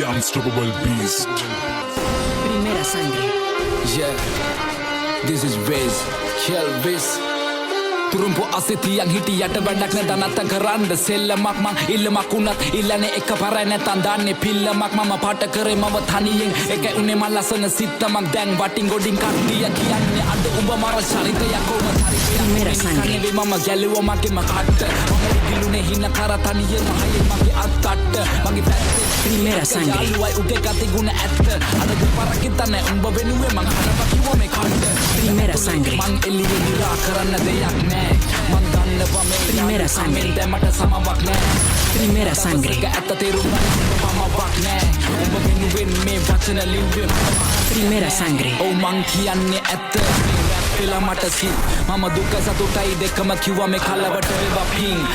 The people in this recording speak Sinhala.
unstoppable beast. Primera sangre. Yeah, this is Wiz, Kelvis. තුරුම්පු අසිතියන් හිටියට වැඩක් නැ දනත කරන්න සෙල්ලමක් මං ඉල්ලමක් උනත් ඉල්ලනේ එක පරයි නැතන් දන්නේ පිල්ලමක් මම පාට කරේ මව තනියෙන් එකයි උනේ මල් ලසන සිත්තමක් දැන් වටින් ගොඩින් කට්ටිය කියන්නේ අද උඹ මර චරිතයක් ඕම Primera sangre. චරිතයක් මම ගැලුවා මගේම කට්ට මම ගිලුනේ හින කර තනියෙන් මහයේ මගේ අත්තට මගේ පැත්තේ Primera sangre. යාළුවයි උගේ ගති ගුණ ඇත්ත අද දෙපාරක් හිතන්නේ උඹ වෙනුවේ මං හරව කිව්ව මේ කට්ට Primera sangre. මං එළියේ නිරා කරන්න දෙයක් නෑ මං දන්නවා මේ Primera sangre. දැමට සමවක් නෑ Primera sangre. ඇත්ත තේරුම් ගන්න මමවක් නෑ උඹ වෙනුවෙන් මේ වචන ලිව්වේ Primera sangre. ඔව් මං කියන්නේ ඇත්ත මේ රැප් පෙළ මට සිත් මම දුක සතුටයි දෙකම කිව්වා මේ කලවට වේවා පිං